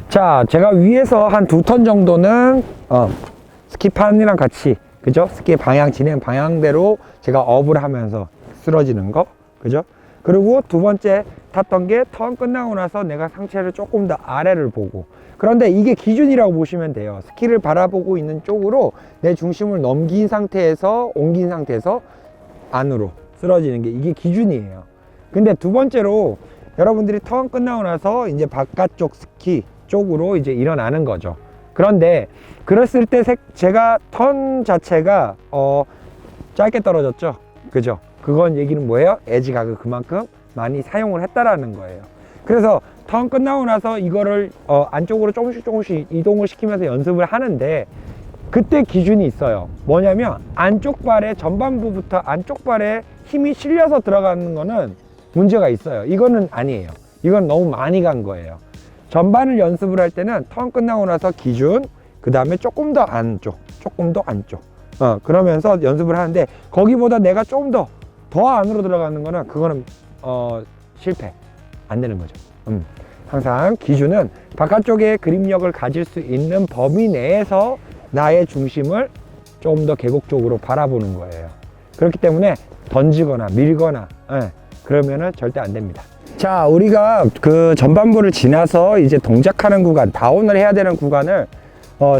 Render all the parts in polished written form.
자, 제가 위에서 한 2턴 정도는 스키판이랑 같이, 그죠? 스키 방향, 진행 방향대로 제가 업을 하면서 쓰러지는 거, 그죠? 그리고 두 번째 탔던 게 턴 끝나고 나서 내가 상체를 조금 더 아래를 보고, 그런데 이게 기준이라고 보시면 돼요. 스키를 바라보고 있는 쪽으로 내 중심을 넘긴 상태에서, 옮긴 상태에서 안으로 쓰러지는 게 이게 기준이에요. 근데 두 번째로 여러분들이 턴 끝나고 나서 이제 바깥쪽 스키 쪽으로 이제 일어나는 거죠. 그런데 그랬을 때 제가 턴 자체가 짧게 떨어졌죠. 그죠? 그건 얘기는 뭐예요? 에지 각을 그만큼 많이 사용을 했다라는 거예요. 그래서 턴 끝나고 나서 이거를 안쪽으로 조금씩 이동을 시키면서 연습을 하는데, 그때 기준이 있어요. 뭐냐면 안쪽 발에, 전반부부터 안쪽 발에 힘이 실려서 들어가는 거는 문제가 있어요. 이거는 아니에요. 이건 너무 많이 간 거예요. 전반을 연습을 할 때는 턴 끝나고 나서 기준, 그 다음에 조금 더 안쪽, 조금 더 안쪽, 그러면서 연습을 하는데, 거기보다 내가 좀 더 안으로 들어가는 거는 그거는 실패 안 되는 거죠. 항상 기준은 바깥쪽에 그립력을 가질 수 있는 범위 내에서 나의 중심을 좀 더 계곡적으로 바라보는 거예요. 그렇기 때문에 던지거나 밀거나 그러면은 절대 안 됩니다. 자, 우리가 그 전반부를 지나서 이제 동작하는 구간, 다운을 해야 되는 구간을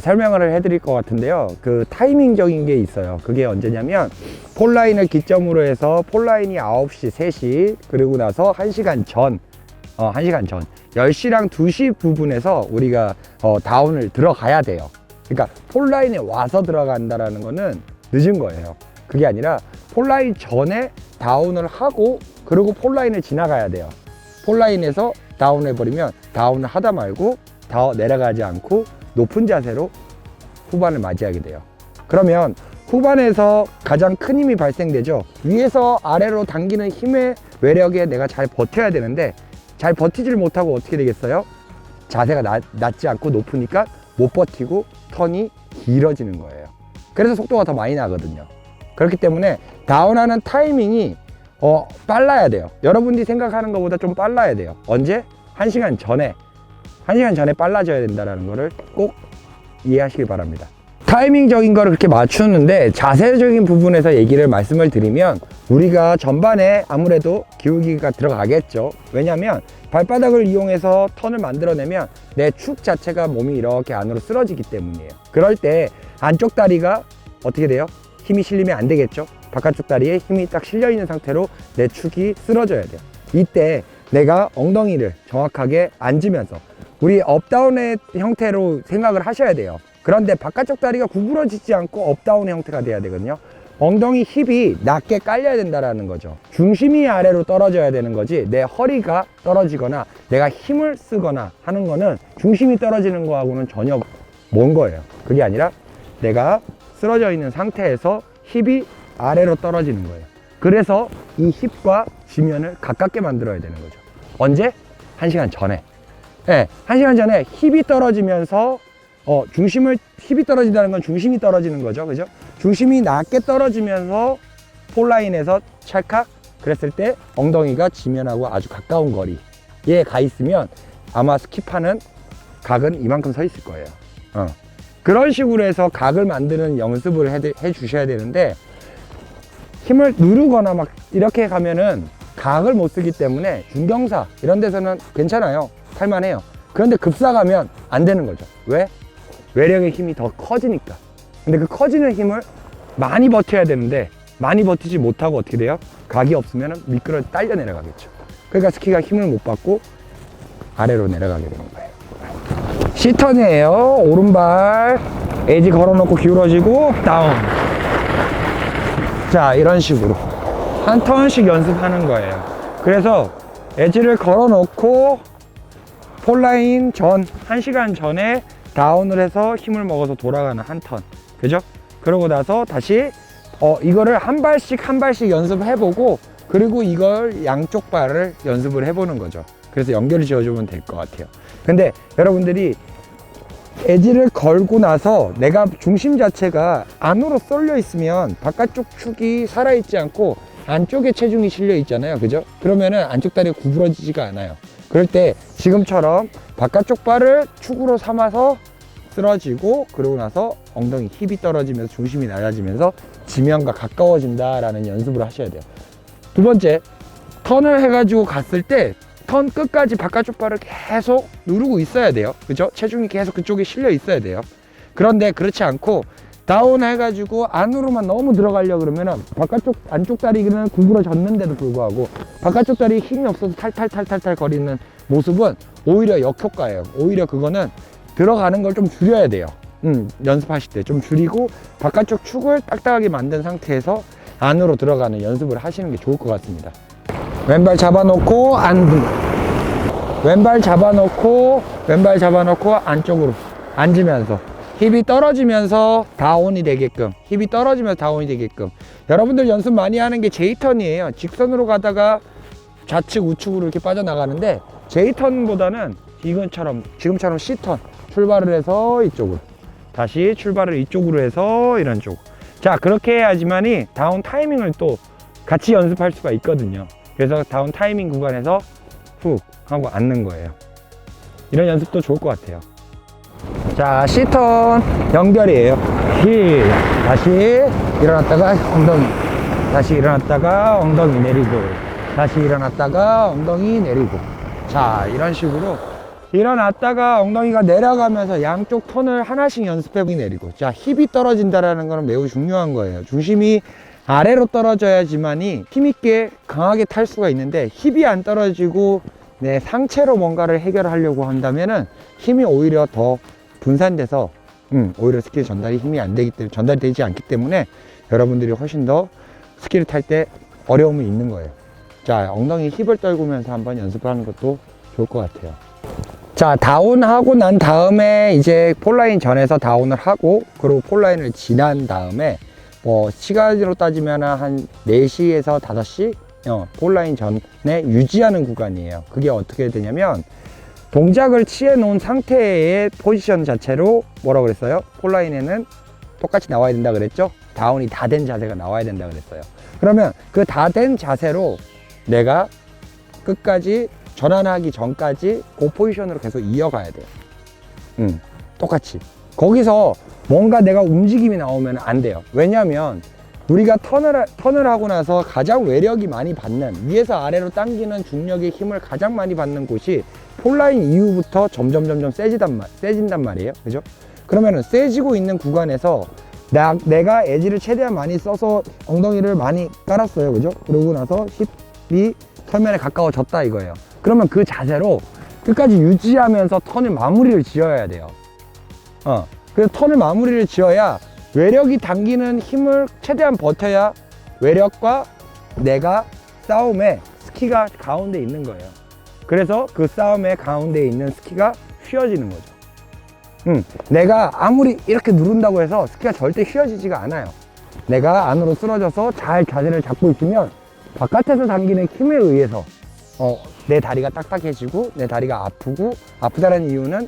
설명을 해드릴 것 같은데요. 그 타이밍적인 게 있어요. 그게 언제냐면 폴라인을 기점으로 해서 폴라인이 9시, 3시, 그리고 나서 1시간 전, 1시간 전 10시랑 2시 부분에서 우리가 다운을 들어가야 돼요. 그러니까 폴라인에 와서 들어간다라는 거는 늦은 거예요. 그게 아니라 폴라인 전에 다운을 하고 그리고 폴라인을 지나가야 돼요. 폴라인에서 다운해 버리면 다운을 하다 말고 더 내려가지 않고 높은 자세로 후반을 맞이하게 돼요. 그러면 후반에서 가장 큰 힘이 발생되죠. 위에서 아래로 당기는 힘의 외력에 내가 잘 버텨야 되는데, 잘 버티질 못하고 어떻게 되겠어요? 자세가 낮지 않고 높으니까 못 버티고 턴이 길어지는 거예요. 그래서 속도가 더 많이 나거든요. 그렇기 때문에 다운하는 타이밍이 빨라야 돼요. 여러분들이 생각하는 것보다 좀 빨라야 돼요. 언제? 1시간 전에 빨라져야 된다는 거를 꼭 이해하시길 바랍니다. 타이밍적인 거를 그렇게 맞추는데, 자세적인 부분에서 말씀을 드리면 우리가 전반에 아무래도 기울기가 들어가겠죠. 왜냐면 발바닥을 이용해서 턴을 만들어내면 내 축 자체가 몸이 이렇게 안으로 쓰러지기 때문이에요. 그럴 때 안쪽 다리가 어떻게 돼요? 힘이 실리면 안 되겠죠. 바깥쪽 다리에 힘이 딱 실려 있는 상태로 내 축이 쓰러져야 돼요. 이때 내가 엉덩이를 정확하게 앉으면서, 우리 업다운의 형태로 생각을 하셔야 돼요. 그런데 바깥쪽 다리가 구부러지지 않고 업다운의 형태가 돼야 되거든요. 엉덩이 힙이 낮게 깔려야 된다는 거죠. 중심이 아래로 떨어져야 되는 거지, 내 허리가 떨어지거나 내가 힘을 쓰거나 하는 거는 중심이 떨어지는 거하고는 전혀 먼 거예요. 그게 아니라 내가 쓰러져 있는 상태에서 힙이 아래로 떨어지는 거예요. 그래서 이 힙과 지면을 가깝게 만들어야 되는 거죠. 언제? 1시간 전에. 네, 1시간 전에 힙이 떨어지면서 힙이 떨어진다는 건 중심이 떨어지는 거죠. 그죠? 중심이 낮게 떨어지면서 폴라인에서 찰칵, 그랬을 때 엉덩이가 지면하고 아주 가까운 거리에 가 있으면 아마 스키판은 각은 이만큼 서 있을 거예요. 그런 식으로 해서 각을 만드는 연습을 해 주셔야 되는데, 힘을 누르거나 막 이렇게 가면은 각을 못 쓰기 때문에 중경사 이런 데서는 괜찮아요. 할만해요. 그런데 급사 가면 안 되는 거죠. 왜? 외력의 힘이 더 커지니까. 근데 그 커지는 힘을 많이 버텨야 되는데, 많이 버티지 못하고 어떻게 돼요? 각이 없으면 미끄러 딸려 내려가겠죠. 그러니까 스키가 힘을 못 받고 아래로 내려가게 되는 거예요. C턴이에요. 오른발 에지 걸어놓고 기울어지고 다운. 자, 이런 식으로 한 턴씩 연습하는 거예요. 그래서 에지를 걸어놓고 폴라인 전 1시간 전에 다운을 해서 힘을 먹어서 돌아가는 한 턴, 그죠? 그러고 나서 다시 이거를 한 발씩 연습해보고, 그리고 이걸 양쪽 발을 연습을 해보는 거죠. 그래서 연결을 지어주면 될 것 같아요. 근데 여러분들이 에지를 걸고 나서 내가 중심 자체가 안으로 쏠려 있으면 바깥쪽 축이 살아있지 않고 안쪽에 체중이 실려 있잖아요. 그죠? 그러면은 안쪽 다리가 구부러지지가 않아요. 그럴 때 지금처럼 바깥쪽 발을 축으로 삼아서 쓰러지고, 그러고 나서 엉덩이 힙이 떨어지면서 중심이 낮아지면서 지면과 가까워진다라는 연습을 하셔야 돼요. 두 번째, 턴을 해가지고 갔을 때 턴 끝까지 바깥쪽 발을 계속 누르고 있어야 돼요. 그죠? 체중이 계속 그쪽에 실려 있어야 돼요. 그런데 그렇지 않고 다운 해가지고 안으로만 너무 들어가려고 그러면은 바깥쪽, 안쪽 다리는 구부러졌는데도 불구하고 바깥쪽 다리에 힘이 없어서 탈탈탈탈탈 거리는 모습은 오히려 역효과예요. 오히려 그거는 들어가는 걸 좀 줄여야 돼요. 연습하실 때 좀 줄이고 바깥쪽 축을 딱딱하게 만든 상태에서 안으로 들어가는 연습을 하시는 게 좋을 것 같습니다. 왼발 잡아놓고 왼발 잡아놓고 안쪽으로 앉으면서 힙이 떨어지면서 다운이 되게끔, 힙이 떨어지면서 다운이 되게끔. 여러분들 연습 많이 하는 게 J턴이에요. 직선으로 가다가 좌측 우측으로 이렇게 빠져나가는데, J턴보다는 지금처럼 C턴, 출발을 해서 이쪽으로, 다시 출발을 이쪽으로 해서 이런 쪽. 자, 그렇게 해야지만이 다운 타이밍을 또 같이 연습할 수가 있거든요. 그래서 다운 타이밍 구간에서 훅 하고 앉는 거예요. 이런 연습도 좋을 것 같아요. 자, C턴 연결이에요. 힐, 다시 일어났다가 엉덩이, 다시 일어났다가 엉덩이 내리고, 다시 일어났다가 엉덩이 내리고. 자, 이런 식으로 일어났다가 엉덩이가 내려가면서 양쪽 턴을 하나씩 연습해 내리고. 자, 힙이 떨어진다라는 거는 매우 중요한 거예요. 중심이 아래로 떨어져야지만이 힘있게 강하게 탈 수가 있는데, 힙이 안 떨어지고 내 상체로 뭔가를 해결하려고 한다면은 힘이 오히려 더 분산돼서 오히려 스킬 전달이 힘이 안 되기 때문에, 전달되지 않기 때문에 여러분들이 훨씬 더 스킬을 탈 때 어려움이 있는 거예요. 자, 엉덩이 힙을 떨구면서 한번 연습하는 것도 좋을 것 같아요. 자, 다운하고 난 다음에 이제 폴라인 전에서 다운을 하고, 그리고 폴라인을 지난 다음에 시간으로 따지면 한 4시에서 5시 폴라인 전에 유지하는 구간이에요. 그게 어떻게 되냐면, 동작을 취해 놓은 상태의 포지션 자체로 뭐라고 그랬어요? 폴라인에는 똑같이 나와야 된다 그랬죠? 다운이 다 된 자세가 나와야 된다 그랬어요. 그러면 그 다 된 자세로 내가 끝까지 전환하기 전까지 그 포지션으로 계속 이어가야 돼요. 똑같이. 거기서 뭔가 내가 움직임이 나오면 안 돼요. 왜냐면 우리가 턴을 하고 나서 가장 외력이 많이 받는, 위에서 아래로 당기는 중력의 힘을 가장 많이 받는 곳이 폴라인 이후부터 점점 세진단 말이에요. 그죠? 그러면은 세지고 있는 구간에서 내가 에지를 최대한 많이 써서 엉덩이를 많이 깔았어요. 그죠? 그러고 나서 힙이 털면에 가까워졌다 이거예요. 그러면 그 자세로 끝까지 유지하면서 턴을 마무리를 지어야 돼요. 그래서 턴을 마무리를 지어야 외력이 당기는 힘을 최대한 버텨야 외력과 내가 싸움에 스키가 가운데 있는 거예요. 그래서 그 싸움의 가운데 있는 스키가 휘어지는 거죠. 내가 아무리 이렇게 누른다고 해서 스키가 절대 휘어지지가 않아요. 내가 안으로 쓰러져서 잘 자세를 잡고 있으면 바깥에서 당기는 힘에 의해서 내 다리가 딱딱해지고 내 다리가 아프다는 이유는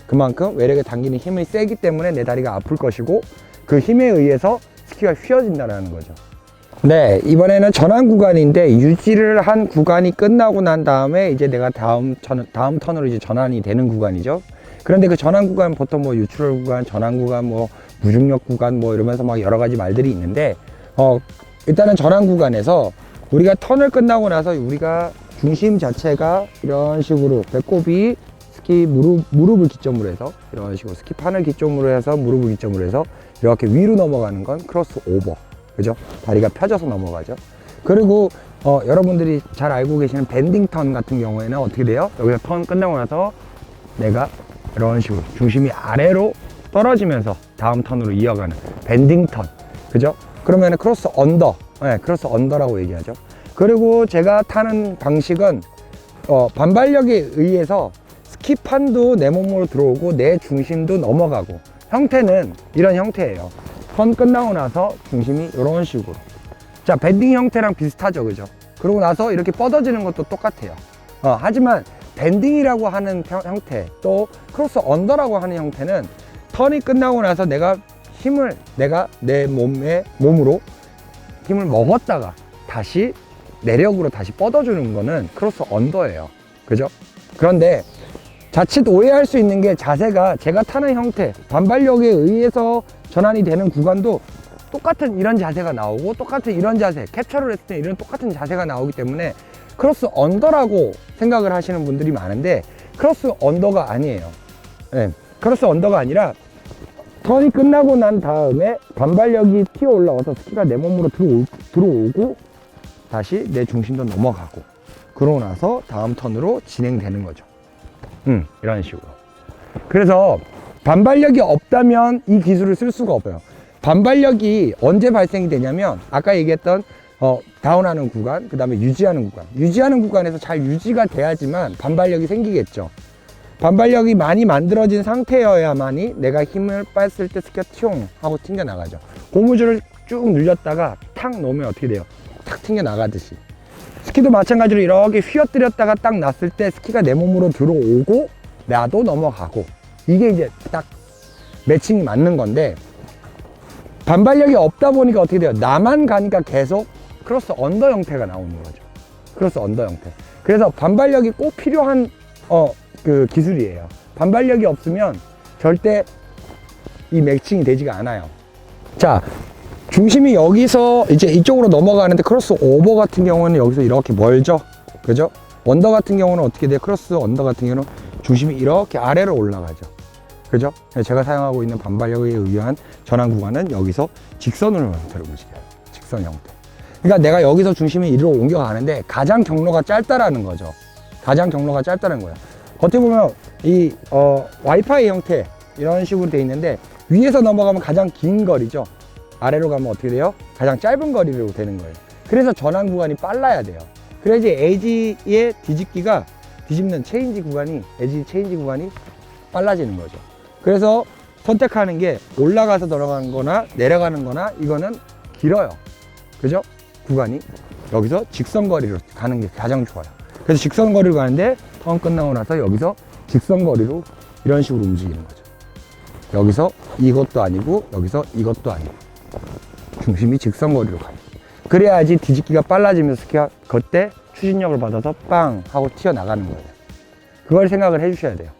그만큼 외력에 당기는 힘이 세기 때문에 내 다리가 아플 것이고, 그 힘에 의해서 스키가 휘어진다는 거죠. 네, 이번에는 전환 구간인데, 유지를 한 구간이 끝나고 난 다음에 이제 내가 다음 턴으로 이제 전환이 되는 구간이죠. 그런데 그 전환 구간 보통 뭐 유출혈 구간, 전환 구간, 뭐 무중력 구간 뭐 이러면서 막 여러 가지 말들이 있는데, 일단은 전환 구간에서 우리가 턴을 끝나고 나서 우리가 중심 자체가 이런 식으로 배꼽이 스키 무릎을 기점으로 해서 이런 식으로 스키판을 기점으로 해서 무릎을 기점으로 해서 이렇게 위로 넘어가는 건 크로스 오버. 그죠? 다리가 펴져서 넘어가죠. 그리고 여러분들이 잘 알고 계시는 밴딩 턴 같은 경우에는 어떻게 돼요? 여기서 턴 끝나고 나서 내가 이런 식으로 중심이 아래로 떨어지면서 다음 턴으로 이어가는 밴딩 턴. 그죠? 그러면은 크로스 언더. 네, 크로스 언더라고 얘기하죠. 그리고 제가 타는 방식은 반발력에 의해서 스키판도 내 몸으로 들어오고 내 중심도 넘어가고, 형태는 이런 형태예요. 턴 끝나고 나서 중심이 이런 식으로. 자, 밴딩 형태랑 비슷하죠. 그죠? 그러고 나서 이렇게 뻗어지는 것도 똑같아요. 하지만 밴딩이라고 하는 형태, 또 크로스 언더라고 하는 형태는 턴이 끝나고 나서 내가 내 몸으로 힘을 먹었다가 다시 내력으로 다시 뻗어주는 거는 크로스 언더예요. 그죠? 그런데 자칫 오해할 수 있는 게 자세가 제가 타는 형태, 반발력에 의해서 전환이 되는 구간도 똑같은 이런 자세가 나오고 똑같은 이런 자세, 캡처를 했을 때 이런 똑같은 자세가 나오기 때문에 크로스 언더라고 생각을 하시는 분들이 많은데 크로스 언더가 아니에요. 네, 크로스 언더가 아니라 턴이 끝나고 난 다음에 반발력이 튀어 올라와서 스키가 내 몸으로 들어오고 다시 내 중심도 넘어가고 그러고 나서 다음 턴으로 진행되는 거죠. 이런 식으로. 그래서 반발력이 없다면 이 기술을 쓸 수가 없어요. 반발력이 언제 발생이 되냐면 아까 얘기했던 다운하는 구간, 그 다음에 유지하는 구간. 유지하는 구간에서 잘 유지가 돼야지만 반발력이 생기겠죠. 반발력이 많이 만들어진 상태여야만이 내가 힘을 뺐을 때 스키가 튀용 하고 튕겨나가죠. 고무줄을 쭉 늘렸다가 탁 놓으면 어떻게 돼요? 탁 튕겨나가듯이. 스키도 마찬가지로 이렇게 휘어뜨렸다가 딱 놨을 때 스키가 내 몸으로 들어오고 나도 넘어가고 이게 이제 딱 매칭이 맞는 건데 반발력이 없다 보니까 어떻게 돼요? 나만 가니까 계속 크로스 언더 형태가 나오는 거죠. 크로스 언더 형태. 그래서 반발력이 꼭 필요한 그 기술이에요. 반발력이 없으면 절대 이 매칭이 되지가 않아요. 자, 중심이 여기서 이제 이쪽으로 넘어가는데 크로스 오버 같은 경우는 여기서 이렇게 멀죠. 그죠? 언더 같은 경우는 어떻게 돼요? 크로스 언더 같은 경우는 중심이 이렇게 아래로 올라가죠. 그죠? 제가 사용하고 있는 반발력에 의한 전환 구간은 여기서 직선으로 형태로 움직여요. 직선 형태. 그러니까 내가 여기서 중심이 이리로 옮겨가는데 가장 경로가 짧다라는 거죠. 가장 경로가 짧다는 거예요. 어떻게 보면 이 와이파이 형태 이런 식으로 돼 있는데 위에서 넘어가면 가장 긴 거리죠. 아래로 가면 어떻게 돼요? 가장 짧은 거리로 되는 거예요. 그래서 전환 구간이 빨라야 돼요. 그래야지 에이지의 뒤집는 체인지 구간이, 에이지 체인지 구간이 빨라지는 거죠. 그래서 선택하는 게 올라가서 들어가는 거나 내려가는 거나 이거는 길어요. 그죠? 구간이. 여기서 직선 거리로 가는 게 가장 좋아요. 그래서 직선 거리로 가는데 턴 끝나고 나서 여기서 직선 거리로 이런 식으로 움직이는 거죠. 여기서 이것도 아니고 여기서 이것도 아니고 중심이 직선 거리로 가요. 그래야지 뒤집기가 빨라지면서 스키가 그때 추진력을 받아서 빵 하고 튀어나가는 거예요. 그걸 생각을 해주셔야 돼요.